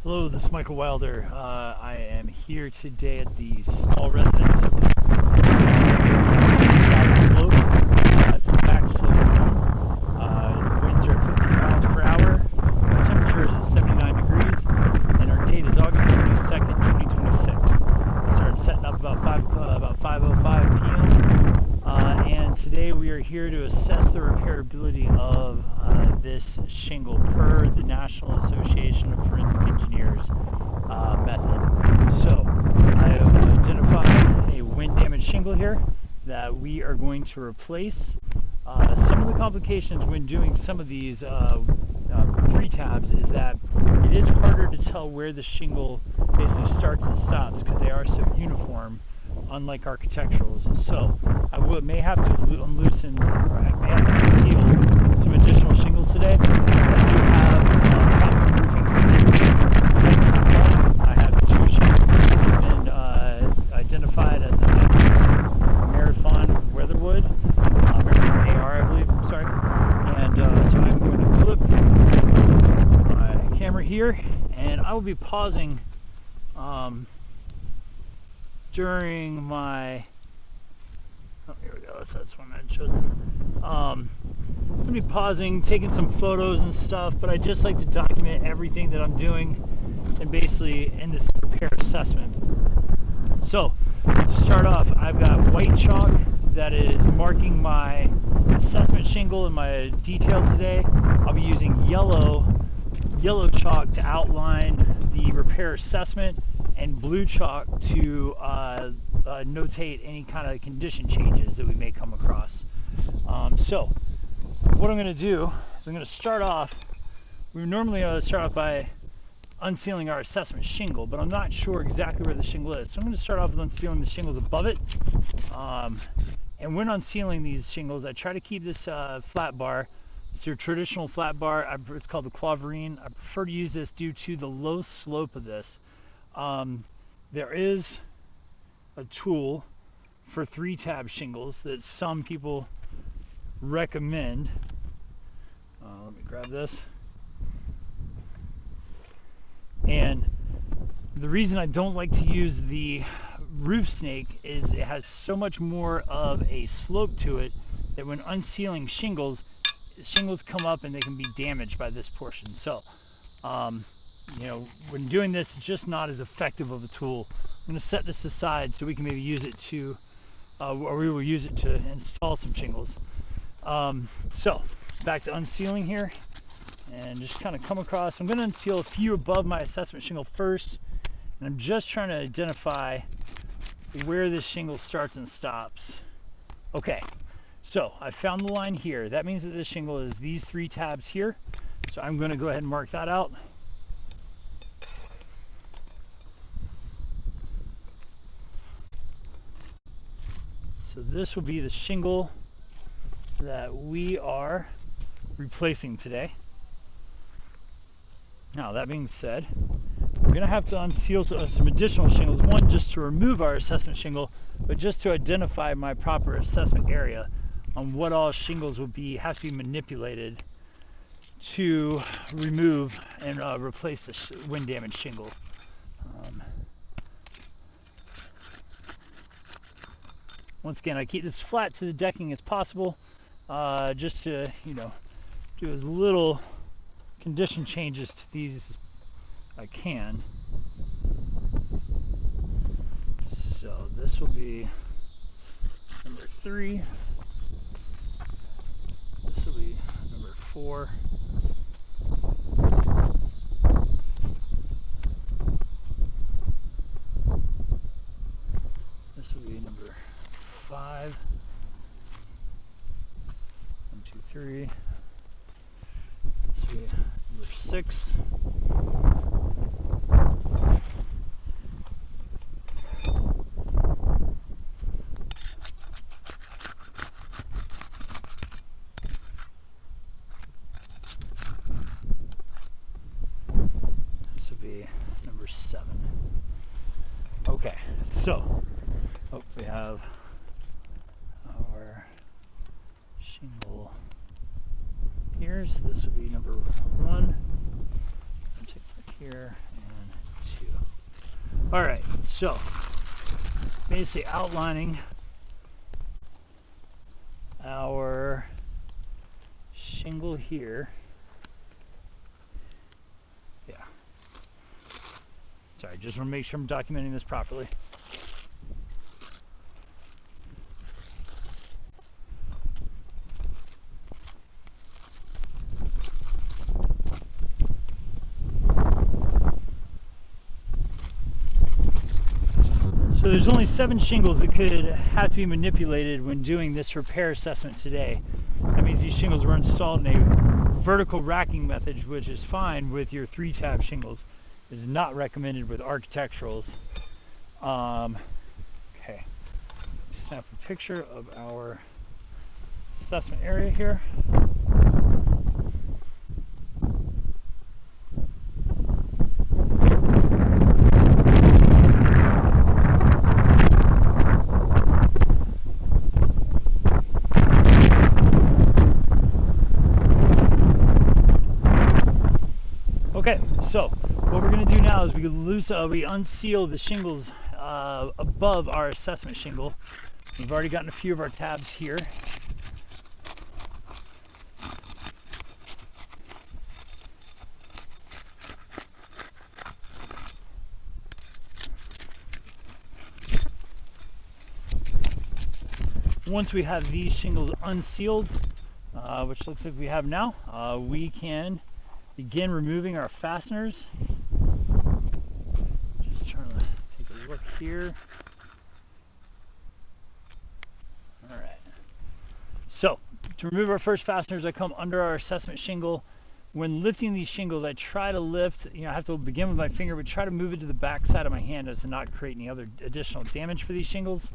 Hello, this is Michael Wilder. I am here today at the small residence of Cide slope. It's a back slope home. Winds are at 15 miles per hour. Temperature is 79 degrees, and our date is August 22nd, 2026. We started setting up about 5:05 p.m. And today we are here to assess the repairability of this shingle per the National Association of Forensic Engineers method. So I have identified a wind damaged shingle here that we are going to replace. Some of the complications when doing some of these 3 tabs is that it is harder to tell where the shingle basically starts and stops because they are so uniform, unlike architecturals. So I may have to unloosen, or I may have to conceal some additional shingles today. I do have proper roofing cement to tighten it up. I have 2 shingles. This has been identified as a Marathon Weatherwood, Marathon AR, I believe. Sorry. And so I'm going to flip my camera here, and I will be pausing during my, here we go, that's one I had chosen. I'm going to be pausing, taking some photos and stuff, but I just like to document everything that I'm doing and basically in this repair assessment. So, to start off, I've got white chalk that is marking my assessment shingle and my details today. I'll be using yellow chalk to outline the repair assessment, and blue chalk to notate any kind of condition changes that we may come across. So what I'm going to do is I'm going to start off, we normally start off by unsealing our assessment shingle, but I'm not sure exactly where the shingle is. So I'm going to start off with unsealing the shingles above it. And when unsealing these shingles, I try to keep this flat bar. It's your traditional flat bar. It's called the Claverine. I prefer to use this due to the low slope of this. There is a tool for 3-tab shingles that some people recommend. Let me grab this. And the reason I don't like to use the roof snake is it has so much more of a slope to it that when unsealing shingles come up and they can be damaged by this portion. So you know, when doing this, it's just not as effective of a tool. I'm going to set this aside so we can maybe use it to, or we will use it to install some shingles. So, back to unsealing here, and just kind of come across. I'm going to unseal a few above my assessment shingle first, and I'm just trying to identify where this shingle starts and stops. Okay, so I found the line here. That means that this shingle is these 3 tabs here. So I'm going to go ahead and mark that out. So this will be the shingle that we are replacing today. Now that being said, we're going to have to unseal some additional shingles. One, just to remove our assessment shingle, but just to identify my proper assessment area on what all shingles will have to be manipulated to remove and replace the wind damaged shingle. Once again, I keep this flat to the decking as possible, just to, you know, do as little condition changes to these as I can. So this will be number 3. This will be number 4. This will be number 5. 1, 2, 3. This will be number 6. This will be number 7. Okay, so we have our shingle here. So this will be number 1. I'll take that here All right, so basically outlining our shingle here. Yeah. Sorry, just want to make sure I'm documenting this properly. So there's only 7 shingles that could have to be manipulated when doing this repair assessment today. That means these shingles were installed in a vertical racking method, which is fine with your 3-tab shingles. It is not recommended with architecturals. Okay, snap a picture of our assessment area here. Okay, so what we're going to do now is we unseal the shingles above our assessment shingle. We've already gotten a few of our tabs here. Once we have these shingles unsealed, which looks like we have now, we can begin removing our fasteners. Just trying to take a look here. All right. So to remove our first fasteners, I come under our assessment shingle. When lifting these shingles, I try to lift, I have to begin with my finger, but try to move it to the back side of my hand as to not create any other additional damage for these shingles.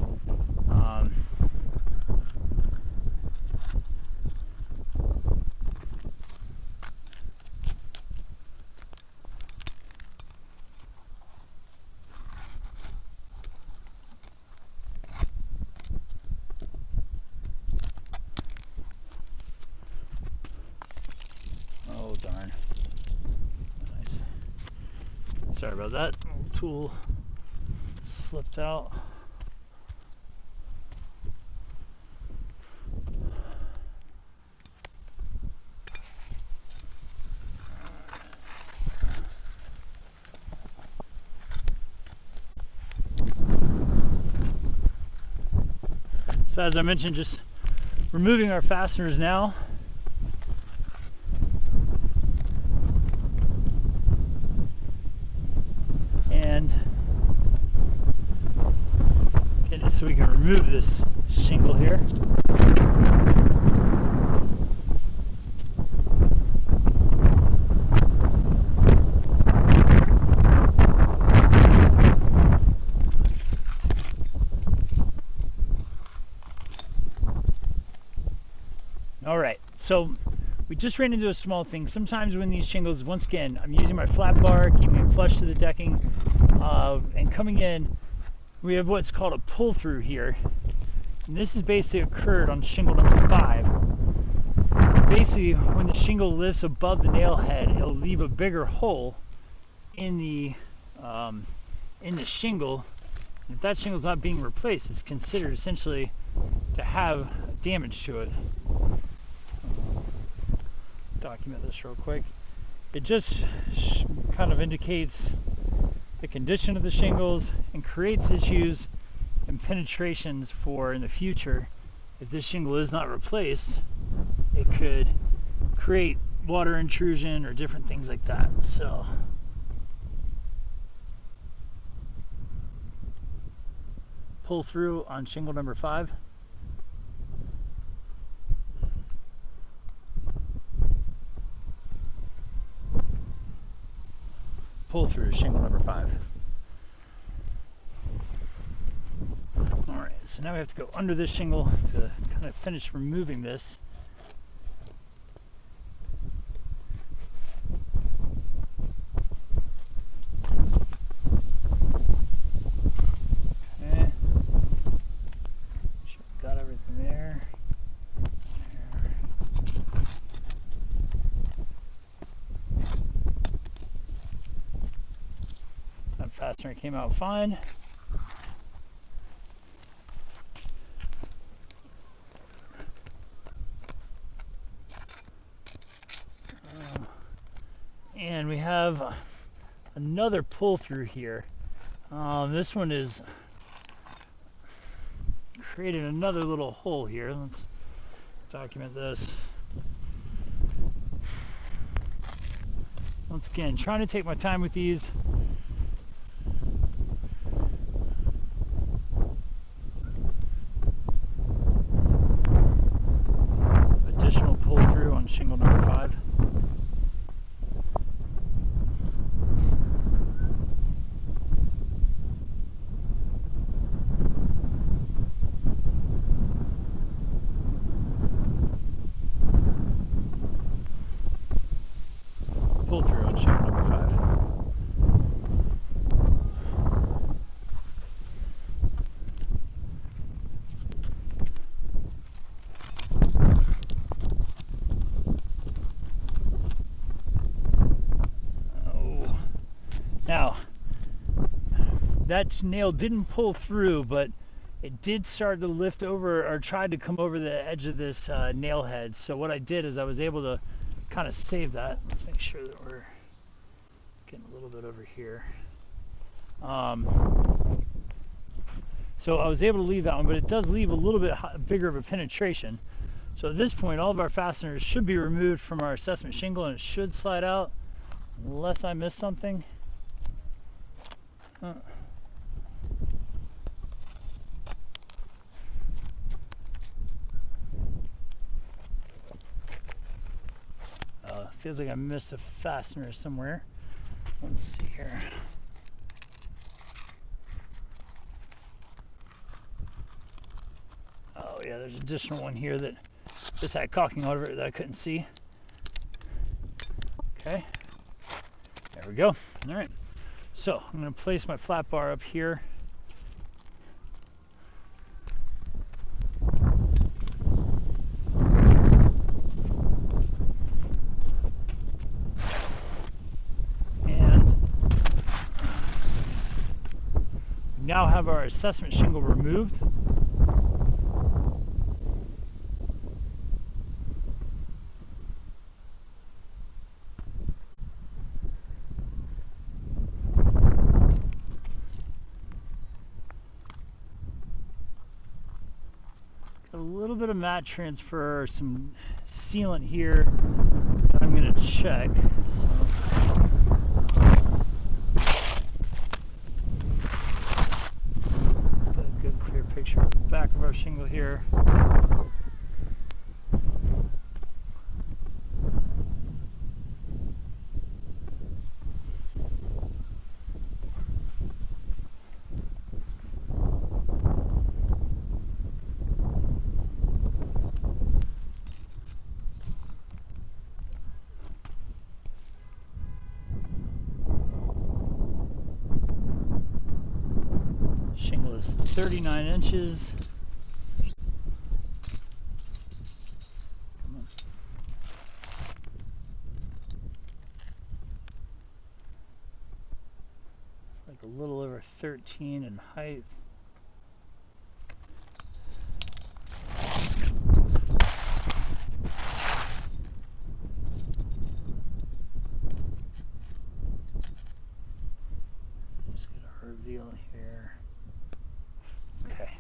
Oh darn. Nice. Sorry about that. Little tool slipped out. So as I mentioned, just removing our fasteners now. And get it so we can remove this shingle here. All right, so we just ran into a small thing. Sometimes when these shingles, once again, I'm using my flat bar, keeping it flush to the decking, and coming in, we have what's called a pull through here. And this has basically occurred on shingle number 5. Basically, when the shingle lifts above the nail head, it'll leave a bigger hole in the shingle. And if that shingle's not being replaced, it's considered essentially to have damage to it. Document this real quick. It just kind of indicates the condition of the shingles and creates issues and penetrations for in the future. If this shingle is not replaced, it could create water intrusion or different things like that. So pull through on shingle number 5. Pull through shingle number 5. Alright, so now we have to go under this shingle to kind of finish removing this. Okay. Sure, got everything there. fastener came out fine. And we have another pull through here. This one is created another little hole here. Let's document this. Once again, trying to take my time with these. Additional pull through on shingle number 5. Pull through on shingle number 5. Oh. Now, that nail didn't pull through, but it did start to lift over, or tried to come over the edge of this nail head. So what I did is I was able to kind of save that. Let's make sure that we're getting a little bit over here. So I was able to leave that one, but it does leave a little bit bigger of a penetration. So at this point, all of our fasteners should be removed from our assessment shingle, and it should slide out unless I missed something. Feels like I missed a fastener somewhere. Let's see here. Oh yeah, there's an additional one here that just had caulking over it that I couldn't see. Okay, there we go. All right, so I'm going to place my flat bar up here. Now have our assessment shingle removed. Got a little bit of mat transfer, some sealant here that I'm going to check. So. Picture of the back of our shingle here. Shingle is 39 inches. Like a little over 13 in height. Just get a reveal here. Okay.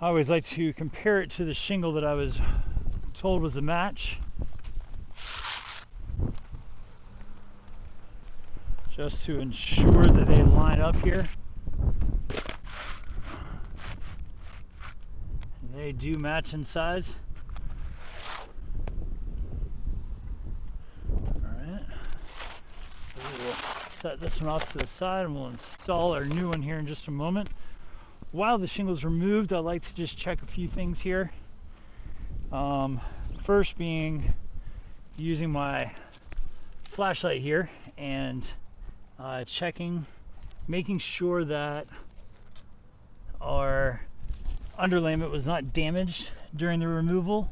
I always like to compare it to the shingle that I was told was the match. Just to ensure that they line up here. And they do match in size. Alright. So we will set this one off to the side and we'll install our new one here in just a moment. While the shingle is removed, I like to just check a few things here. First being using my flashlight here and checking, making sure that our underlayment was not damaged during the removal.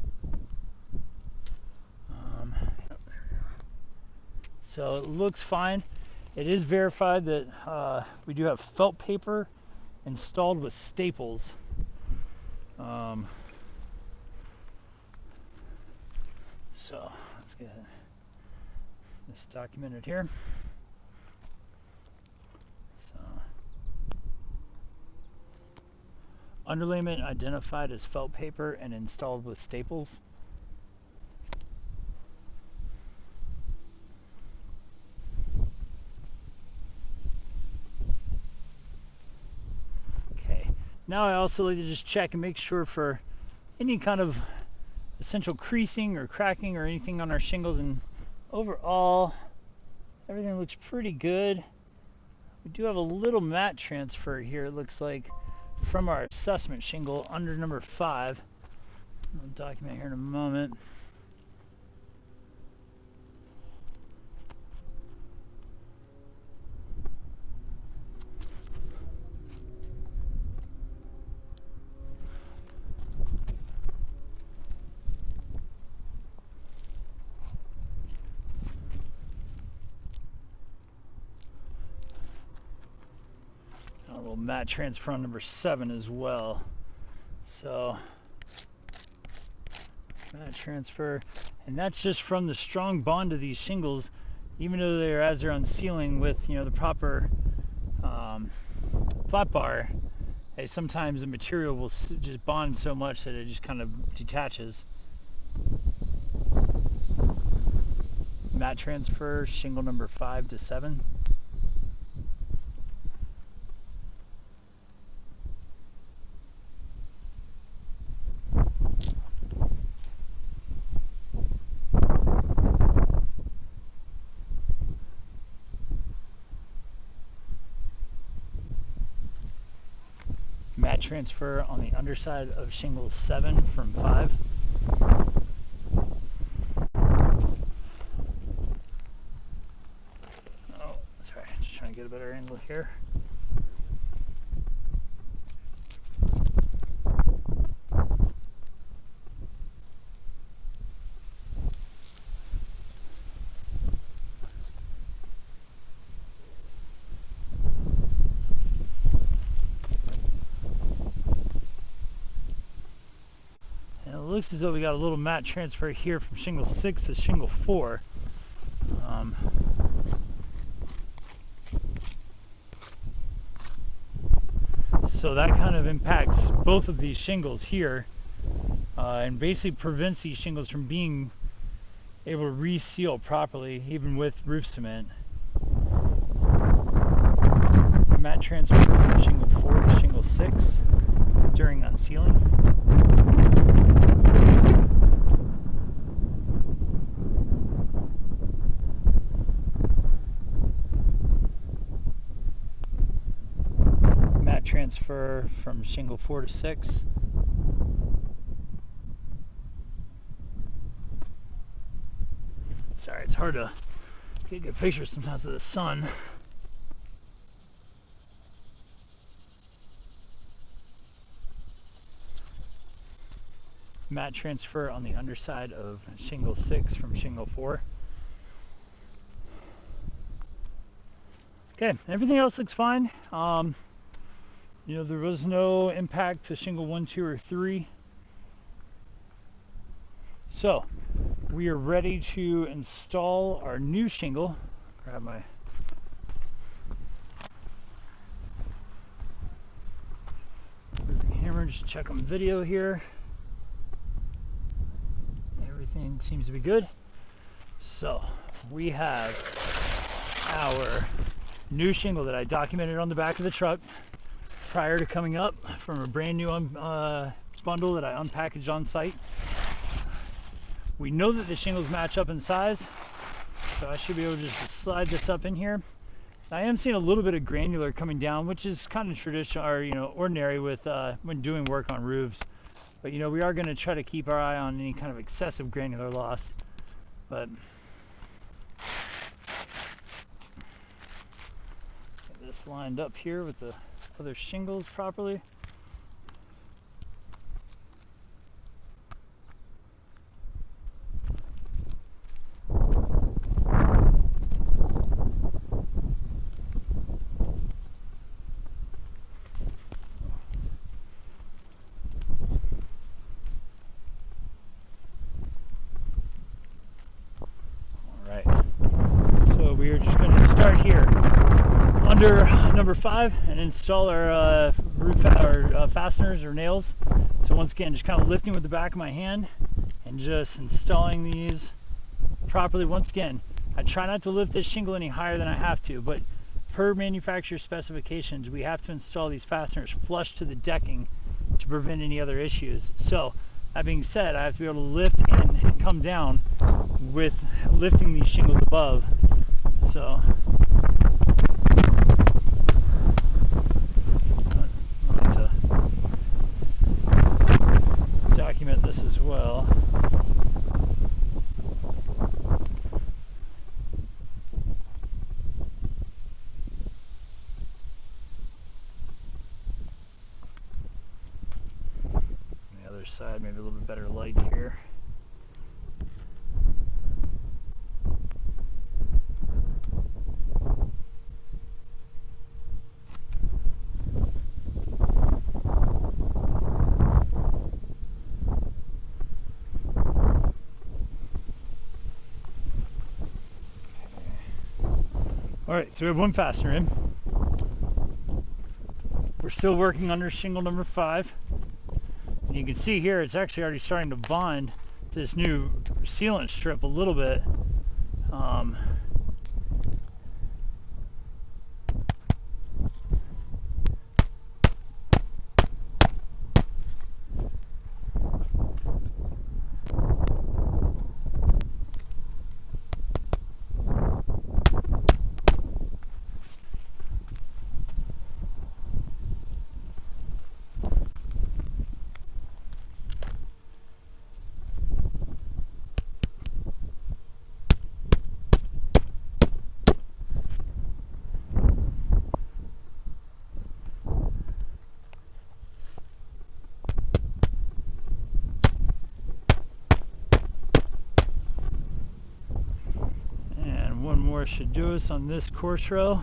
So it looks fine. It is verified that we do have felt paper installed with staples. So let's get this documented here. So, underlayment identified as felt paper and installed with staples. Okay, now I also like to just check and make sure for any kind of essential creasing or cracking or anything on our shingles, and overall everything looks pretty good. We do have a little mat transfer here, it looks like, from our assessment shingle under number 5. I'll document here in a moment. A little mat transfer on number 7 as well. So mat transfer, and that's just from the strong bond of these shingles, even though they're unsealing with the proper flat bar. Sometimes the material will just bond so much that it just kind of detaches. Mat transfer, shingle number 5 to 7. Mat transfer on the underside of shingle 7 from 5. Oh, sorry, just trying to get a better angle here. It looks as though we got a little mat transfer here from shingle 6 to shingle 4. So that kind of impacts both of these shingles here, and basically prevents these shingles from being able to reseal properly, even with roof cement. Mat transfer from shingle 4 to shingle 6 during unsealing. Mat transfer from shingle 4 to 6. Sorry, it's hard to get good pictures sometimes of the sun. Mat transfer on the underside of shingle 6 from shingle 4. Okay, everything else looks fine. There was no impact to shingle 1, 2, or 3. So we are ready to install our new shingle. Grab my camera, just check on video here. Everything seems to be good. So we have our new shingle that I documented on the back of the truck prior to coming up from a brand new bundle that I unpackaged on site. We know that the shingles match up in size, so I should be able to just slide this up in here. I am seeing a little bit of granular coming down, which is kind of traditional, or ordinary with when doing work on roofs. But we are going to try to keep our eye on any kind of excessive granular loss. But get this lined up here with the other shingles properly. start here under number 5 and install our fasteners or nails. So once again, just kind of lifting with the back of my hand and just installing these properly. Once again, I try not to lift this shingle any higher than I have to, but per manufacturer specifications, we have to install these fasteners flush to the decking to prevent any other issues. So that being said, I have to be able to lift and come down with lifting these shingles above. So I like to document this as well. The other side, maybe a little bit better light here. Alright, so we have one fastener in. We're still working under shingle number 5. And you can see here it's actually already starting to bond to this new sealant strip a little bit. Should do us on this course row.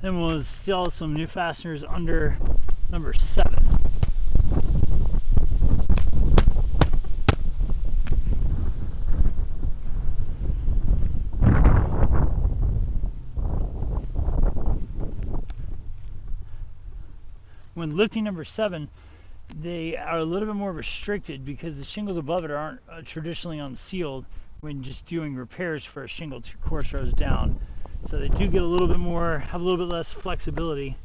Then we'll install some new fasteners under number 7. When lifting number 7, they are a little bit more restricted because the shingles above it aren't traditionally unsealed when just doing repairs for a shingle 2 course rows down. So they do get a little bit more, have a little bit less flexibility.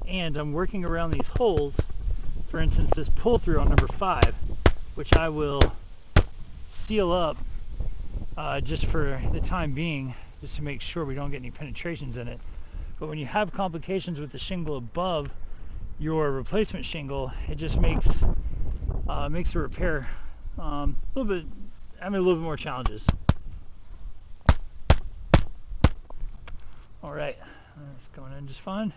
And I'm working around these holes, for instance this pull through on number 5, which I will seal up just for the time being, just to make sure we don't get any penetrations in it. But when you have complications with the shingle above your replacement shingle, it just makes the repair a little bit more challenges. All right, that's going in just fine.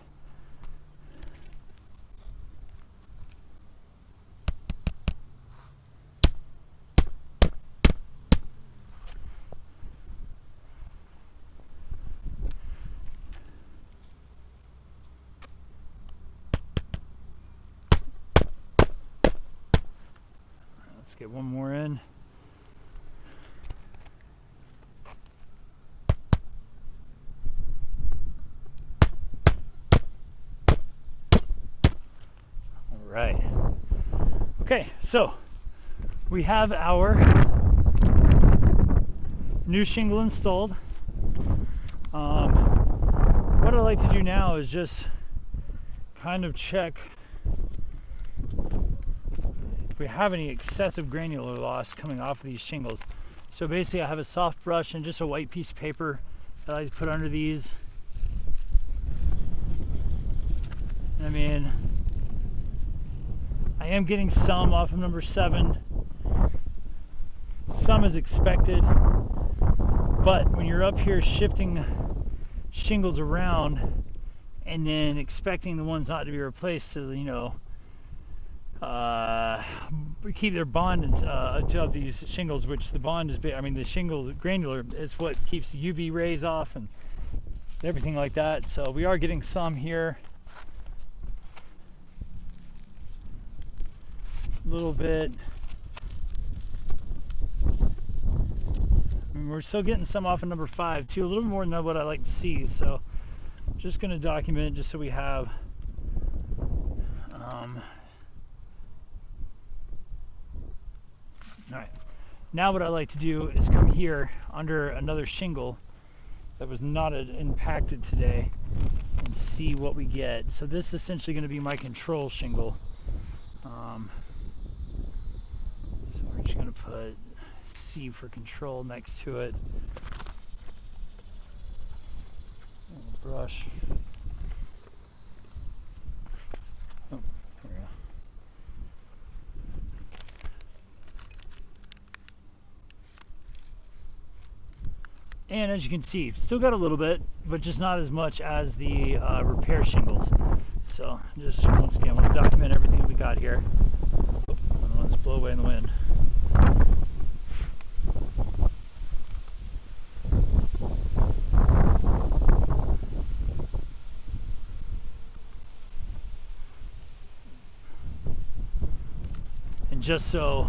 Let's get one more in. Right. Okay, so we have our new shingle installed. What I like to do now is just kind of check if we have any excessive granular loss coming off of these shingles. So basically I have a soft brush and just a white piece of paper that I like to put under these. I mean, I am getting some off of number 7, some as expected, but when you're up here shifting shingles around and then expecting the ones not to be replaced to, you know, keep their bond to these shingles, which the bond is, I mean the shingle granular is what keeps UV rays off and everything like that. So we are getting some here. A little bit And we're still getting some off of number 5 too, a little more than what I like to see. So just going to document just so we have all right. Now what I like to do is come here under another shingle that was not impacted today and see what we get. So this is essentially going to be my control shingle. So we're just going to put C for control next to it. Brush. Oh, there we go. And as you can see, still got a little bit, but just not as much as the repair shingles. So just once again, we'll document everything we got here. Oh, the ones blow away in the wind. And just so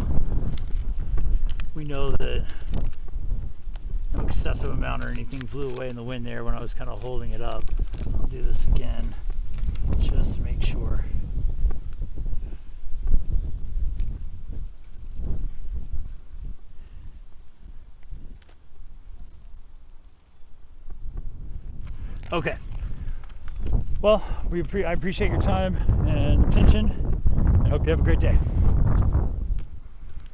we know that no excessive amount or anything flew away in the wind there when I was kind of holding it up, I'll do this again just to make sure. Okay. Well, I appreciate your time and attention. I hope you have a great day.